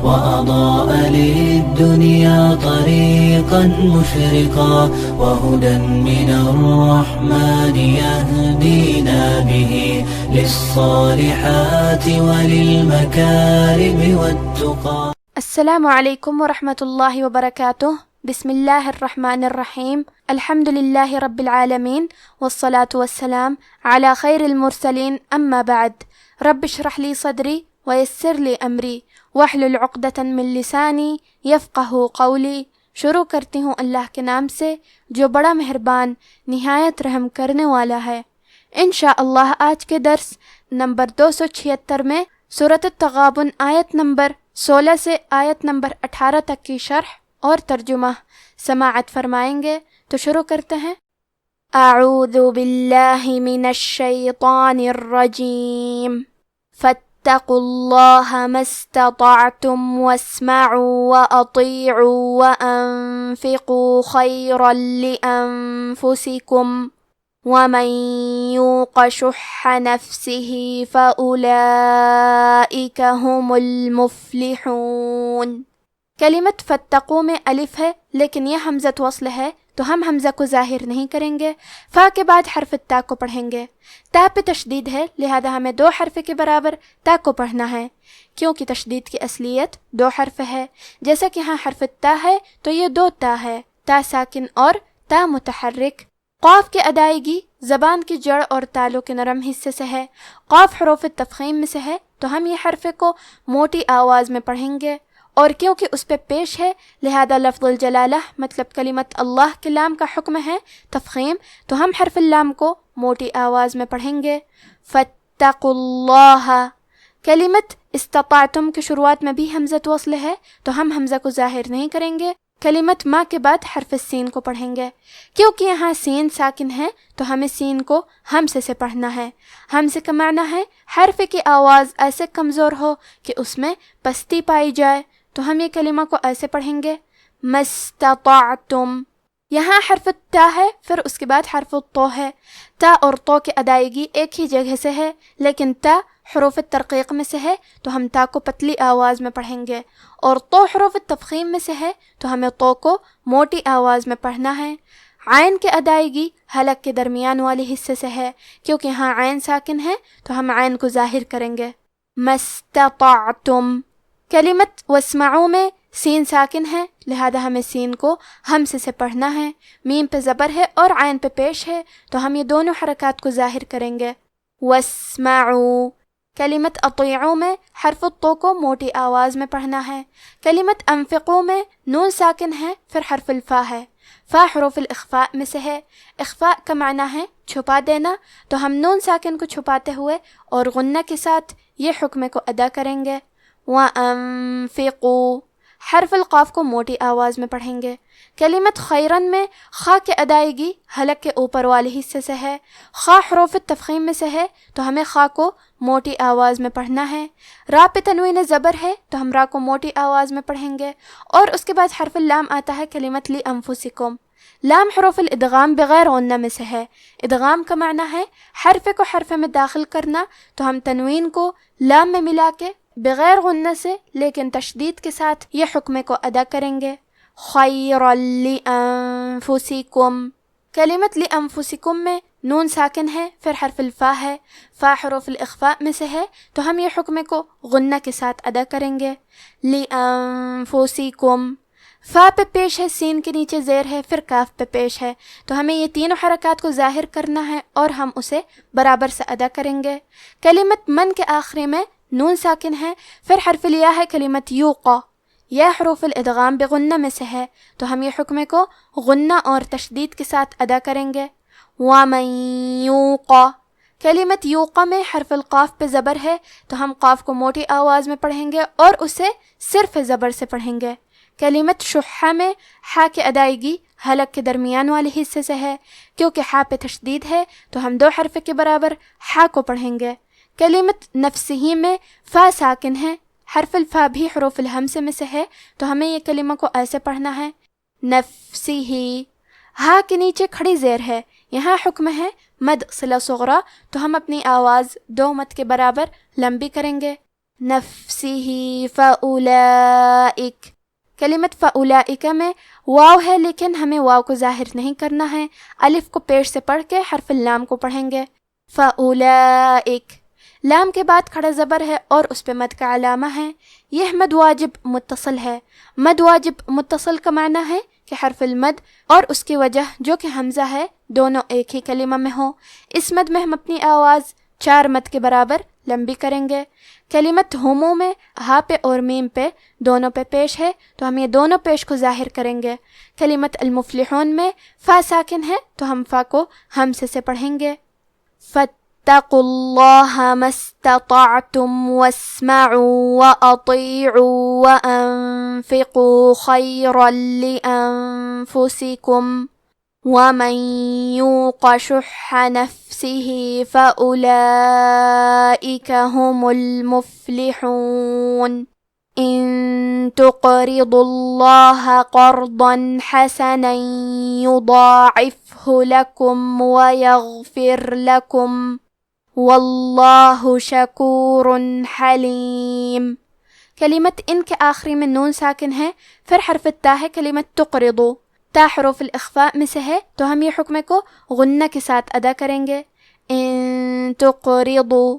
وأضاء للدنيا طريقا مشرقا وهدى من الرحمن يهدينا به للصالحات وللمكارم والتقى. السلام علیکم ورحمۃ اللہ وبرکاتہ. بسم اللہ الرحمن الرحیم. الحمد للہ رب العالمین والصلاة والسلام علی خیر المرسلین. اما بعد، رب اشرح لی صدری ویسر لی امری واحلل عقدۃ من لسانی یفقہوا قولی. شروع کرتی ہوں اللہ کے نام سے جو بڑا مہربان نہایت رحم کرنے والا ہے. انشاءاللہ آج کے درس نمبر 276 میں سورۃ التغابن آیت نمبر 16 سے آیت نمبر 18 تک کی شرح اور ترجمہ سماعت فرمائیں گے. تو شروع کرتے ہیں. اعوذ باللہ من الشیطان الرجیم. فاتقوا اللہ ما استطعتم واسمعوا واطیعوا وانفقوا خیرا لانفسکم ومن یوق شح نفسه فأولئک هم المفلحون. کلمت فتقو میں الف ہے لیکن یہ حمزۃ وصل ہے تو ہم حمزہ کو ظاہر نہیں کریں گے. فا کے بعد حرف تا کو پڑھیں گے. تا پہ تشدید ہے لہذا ہمیں 2 حرف کے برابر تا کو پڑھنا ہے کیونکہ تشدید کی اصلیت 2 حرف ہے. جیسا کہ ہاں حرف تا ہے تو یہ 2 تا ہے، تا ساکن اور تا متحرک. قاف کی ادائیگی زبان کی جڑ اور تالوں کے نرم حصے سے ہے. قاف حروف تفخیم میں سے ہے تو ہم یہ حرف کو موٹی آواز میں پڑھیں گے، اور کیونکہ اس پہ پیش ہے لہذا لفظ الجلالہ مطلب کلمت اللہ کے لام کا حکم ہے تفخیم، تو ہم حرف اللام کو موٹی آواز میں پڑھیں گے. فاتقوا اللہ. کلمت استطعتم کی شروعات میں بھی حمزۃ وصل ہے تو ہم حمزہ کو ظاہر نہیں کریں گے. کلمت ما کے بعد حرف سین کو پڑھیں گے. کیونکہ یہاں سین ساکن ہے تو ہمیں سین کو ہمزے سے پڑھنا ہے. ہمزے کا معنی ہے حرف کی آواز ایسے کمزور ہو کہ اس میں پستی پائی جائے، تو ہم یہ کلمہ کو ایسے پڑھیں گے مستطعتم. یہاں حرف تا ہے پھر اس کے بعد حرف تو ہے. تا اور تو کی ادائیگی ایک ہی جگہ سے ہے لیکن تا حروف ترقیق میں سے ہے تو ہم تا کو پتلی آواز میں پڑھیں گے، اور تو حروف تفخیم میں سے ہے تو ہمیں تو کو موٹی آواز میں پڑھنا ہے. عین کی ادائیگی حلق کے درمیان والے حصے سے ہے کیونکہ یہاں عین ساکن ہے تو ہم عین کو ظاہر کریں گے مستطعتم. کلمت واسمعوا میں سین ساکن ہے لہذا ہمیں سین کو ہمزے سے پڑھنا ہے. میم پہ زبر ہے اور عین پہ پیش ہے تو ہم یہ دونوں حرکات کو ظاہر کریں گے واسمعوا. کلمت اطیعوا میں حرف الطو کو موٹی آواز میں پڑھنا ہے. کلمت انفقوا میں نون ساکن ہے پھر حرف الفا ہے. فا حروف الاخفاء میں سے ہے. اخفاء کا معنی ہے چھپا دینا، تو ہم نون ساکن کو چھپاتے ہوئے اور غنہ کے ساتھ یہ حکم کو ادا کریں گے. وَأَنفِقُوا. حرف القاف کو موٹی آواز میں پڑھیں گے. کلمت خیرن میں خا کی ادائیگی حلق کے اوپر والے حصے سے ہے. خا حروف تفخیم میں سے ہے تو ہمیں خا کو موٹی آواز میں پڑھنا ہے. را پہ تنوین زبر ہے تو ہم را کو موٹی آواز میں پڑھیں گے، اور اس کے بعد حرف اللام آتا ہے کلمت لی انفسکم. لام حروف الادغام بغیر غنہ میں سے ہے. ادغام کا معنی ہے حرف کو حرف میں داخل کرنا، تو ہم تنوین کو لام میں ملا کے بغیر غنہ سے لیکن تشدید کے ساتھ یہ حکم کو ادا کریں گے خیرا لانفسکم. کلمت لانفسکم میں نون ساکن ہے پھر حرف الفا ہے. فا حروف الاخفاء میں سے ہے تو ہم یہ حکم کو غنہ کے ساتھ ادا کریں گے لانفسکم. فا پہ پیش ہے، سین کے نیچے زیر ہے، پھر کاف پہ پیش ہے تو ہمیں یہ تینوں حرکات کو ظاہر کرنا ہے اور ہم اسے برابر سے ادا کریں گے. کلمت من کے آخری میں نون ساکن ہے پھر حرف الیا ہے. کلمت یوقا یا حروف الادغام بغنہ میں سے ہے تو ہم یہ حکم کو غنہ اور تشدید کے ساتھ ادا کریں گے وَمَن یوقا. کلمت یوقا میں حرف القاف پہ زبر ہے تو ہم قاف کو موٹی آواز میں پڑھیں گے اور اسے صرف زبر سے پڑھیں گے. کلمت شحہ میں ہا کی ادائیگی حلق کے درمیان والے حصے سے ہے کیونکہ ہا پہ تشدید ہے تو ہم 2 حرف کے برابر ہا کو پڑھیں گے. کلمت نفسہی میں فا ساکن ہے، حرف الفا بھی حروف الہمزہ میں سے ہے تو ہمیں یہ کلمہ کو ایسے پڑھنا ہے نفسہی. ہا کے نیچے کھڑی زیر ہے، یہاں حکم ہے مد صلہ صغرا تو ہم اپنی آواز 2 مد کے برابر لمبی کریں گے نفسه فأولئک، کلمت فأولئک میں واو ہے لیکن ہمیں واو کو ظاہر نہیں کرنا ہے، الف کو پیش سے پڑھ کے حرف اللام کو پڑھیں گے، فأولئک۔ لام کے بعد کھڑا زبر ہے اور اس پہ مد کا علامہ ہے، یہ مد واجب متصل ہے۔ مد واجب متصل کا معنی ہے کہ حرف المد اور اس کی وجہ جو کہ حمزہ ہے دونوں ایک ہی کلمہ میں ہوں۔ اس مد میں ہم اپنی آواز 4 مد کے برابر لمبی کریں گے۔ کلمت ہمو میں ہا پہ اور میم پہ دونوں پہ پیش ہے تو ہم یہ دونوں پیش کو ظاہر کریں گے۔ کلمت المفلحون میں فا ساکن ہے تو ہم فا کو ہمزے سے پڑھیں گے۔ فاتقوا اللہ ما استطعتم واسمعوا واطیعوا وانفقوا خیرا لانفسکم ومن یوق شح نفسه فأولئک هم المفلحون ان تقرضوا الله قرضا حسنا يضاعفه لكم ويغفر لكم والله شکور حلیم۔ کلمت ان کے آخری میں نون ساکن ہے، پھر حرف التا ہے، کلمت تقرضو تا حروف الاخفاء میں سے ہے تو ہم یہ حکم کو غنہ کے ساتھ ادا کریں گے۔ ان تقرضو،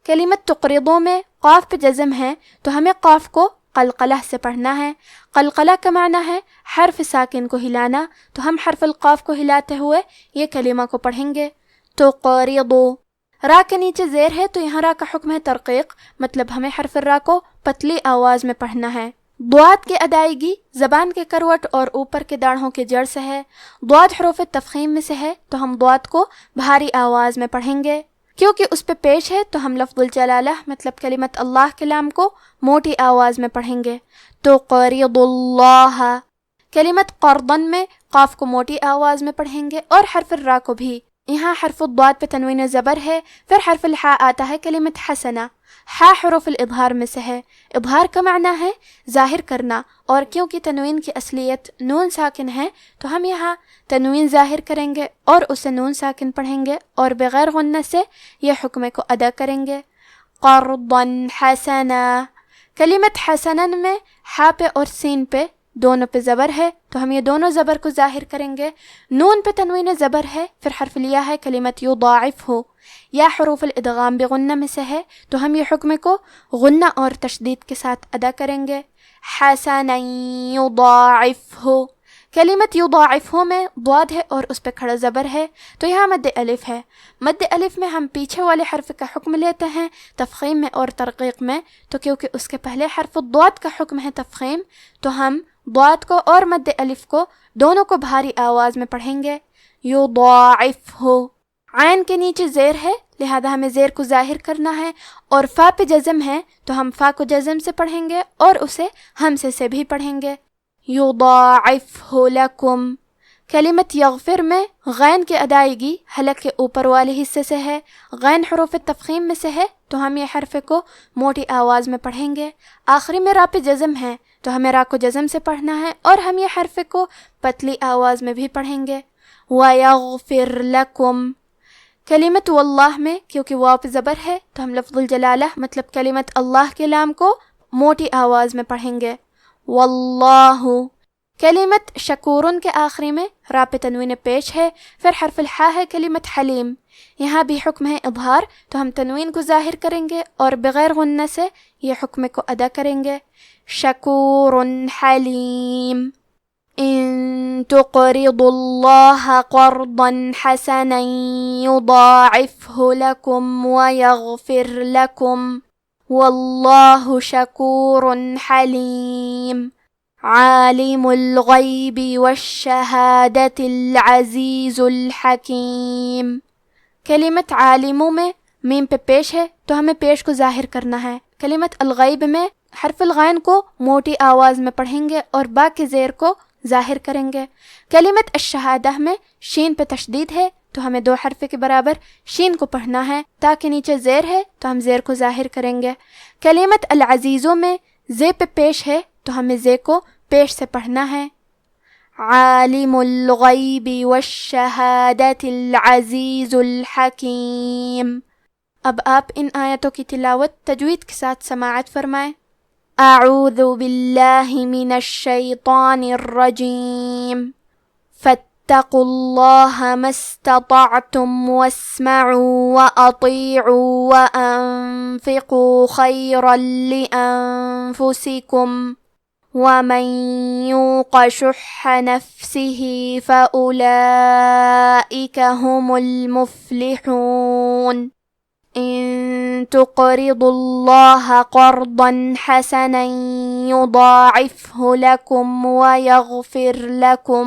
کلمت تقرضو میں قاف پہ جزم ہے تو ہمیں قاف کو قلقلہ سے پڑھنا ہے۔ قلقلہ کا معنی ہے حرف ساکن کو ہلانا، تو ہم حرف القاف کو ہلاتے ہوئے یہ کلمہ کو پڑھیں گے۔ تقرضو، را کے نیچے زیر ہے تو یہاں را کا حکم ہے ترقیق، مطلب ہمیں حرف الرا کو پتلی آواز میں پڑھنا ہے۔ ضاد کی ادائیگی زبان کے کروٹ اور اوپر کے داڑھوں کے جڑ سے ہے۔ ضاد حروف تفخیم میں سے ہے تو ہم ضاد کو بھاری آواز میں پڑھیں گے، کیونکہ اس پہ پیش ہے تو ہم لفظ الجلالہ مطلب کلمت اللہ کے لام کو موٹی آواز میں پڑھیں گے۔ تو قرض اللہ، کلمت قرضن میں قاف کو موٹی آواز میں پڑھیں گے اور حرف الرا کو بھی۔ یہاں حرف الضاد پہ تنوین زبر ہے، پھر حرف الحاء آتا ہے، کلمت حسنہ ہا حروف الاظہار میں سے ہے۔ اظہار کا معنی ہے ظاہر کرنا، اور کیونکہ تنوین کی اصلیت نون ساکن ہے تو ہم یہاں تنوین ظاہر کریں گے اور اسے نون ساکن پڑھیں گے اور بغیر غنہ سے یہ حکم کو ادا کریں گے۔ قرضا حسنا، کلمت حسنا میں ہا پہ اور سین پہ دونوں پہ زبر ہے تو ہم یہ دونوں زبر کو ظاہر کریں گے۔ نون پہ تنوین زبر ہے، پھر حرف الیا ہے، کلمت یضاعف ہو، یا حروف الادغام بغنہ میں سے ہے تو ہم یہ حکم کو غنہ اور تشدید کے ساتھ ادا کریں گے۔ حسنا یضاعفہ، کلمت یضاعفہ میں ضاد ہے اور اس پہ کھڑا زبر ہے تو یہاں مد الف ہے۔ مد الف میں ہم پیچھے والے حرف کا حکم لیتے ہیں تفخیم میں اور ترقیق میں، تو کیونکہ اس کے پہلے حرف الضاد کا حکم ہے تفخیم تو ہم ضاد کو اور مد الف کو دونوں کو بھاری آواز میں پڑھیں گے۔ یضاعفہ، عین کے نیچے زیر ہے لہذا ہمیں زیر کو ظاہر کرنا ہے، اور فا پہ جزم ہے تو ہم فا کو جزم سے پڑھیں گے اور اسے ہمزے سے بھی پڑھیں گے۔ یضاعفہ لکم، کلمت یغفر میں غین کی ادائیگی حلق کے اوپر والے حصے سے ہے، غین حروف تفخیم میں سے ہے تو ہم یہ حرف کو موٹی آواز میں پڑھیں گے۔ آخری میں را پہ جزم ہے تو ہمیں را کو جزم سے پڑھنا ہے اور ہم یہ حرف کو پتلی آواز میں بھی پڑھیں گے۔ وَيَغْفِرْ لَكُمْ، کلمت واللہ میں کیونکہ واو پہ زبر ہے تو ہم لفظ الجلالہ مطلب کلمت اللہ کے لام کو موٹی آواز میں پڑھیں گے۔ واللہ، کلمت شکورن کے آخری میں را پہ تنوین پیش ہے، پھر حرف الحاء ہے، کلمت حلیم، یہاں بھی حکم ہے اظہار تو ہم تنوین کو ظاہر کریں گے اور بغیر غنہ سے یہ حکم کو ادا کریں گے۔ شکور حلیم، ان تقرضوا اللہ قرضا حسنا یضاعفہ لکم ویغفر لکم واللہ شکور حلیم۔ عالم الغیب والشہادۃ العزیز الحکیم، کلمت عالموں میں میم پہ پیش ہے تو ہمیں پیش کو ظاہر کرنا ہے۔ کلمت الغیب میں حرف الغین کو موٹی آواز میں پڑھیں گے اور با کے زیر کو ظاہر کریں گے۔ کلمت الشہادہ میں شین پہ تشدید ہے تو ہمیں 2 حرف کے برابر شین کو پڑھنا ہے، تاکہ نیچے زیر ہے تو ہم زیر کو ظاہر کریں گے۔ کلمت العزیزوں میں زے پہ پیش ہے تو ہمیں زے کو پیش سے پڑھنا ہے۔ عالم الغیب والشہادۃ العزیز الحکیم، اب آپ ان آیتوں کی تلاوت تجوید کے ساتھ سماعت فرمائیں۔ اعوذ باللہ من الشیطان الرجیم فاتقوا اللہ ما استطعتم واسمعوا واطیعوا وانفقوا خیرا لانفسکم ومن یوق شح نفسه فأولئک هم المفلحون إن تقرضوا الله قرضا حسنا يضاعفه لكم ويغفر لكم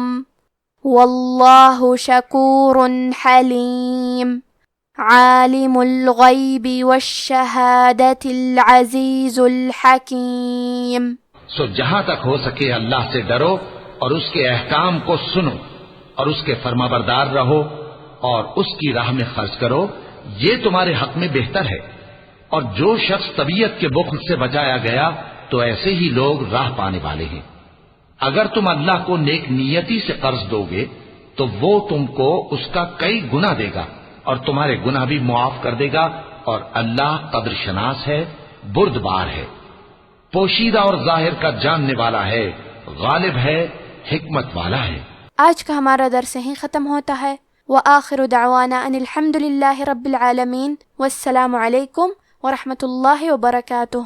والله شكور حليم عالم الغيب والشهادة العزيز الحكيم۔ سو جہاں تک ہو سکے اللہ سے ڈرو اور اس کے احکام کو سنو اور اس کے فرمانبردار رہو اور اس کی راہ میں خرچ کرو، یہ تمہارے حق میں بہتر ہے۔ اور جو شخص طبیعت کے بخل سے بچایا گیا تو ایسے ہی لوگ راہ پانے والے ہیں۔ اگر تم اللہ کو نیک نیتی سے قرض دو گے تو وہ تم کو اس کا کئی گنا دے گا اور تمہارے گناہ بھی معاف کر دے گا، اور اللہ قدر شناس ہے، بردبار ہے، پوشیدہ اور ظاہر کا جاننے والا ہے، غالب ہے، حکمت والا ہے۔ آج کا ہمارا درس یہیں ختم ہوتا ہے۔ وآخر دعوانا ان الحمد للہ رب العالمین، والسلام علیکم ورحمۃ اللہ وبرکاتہ۔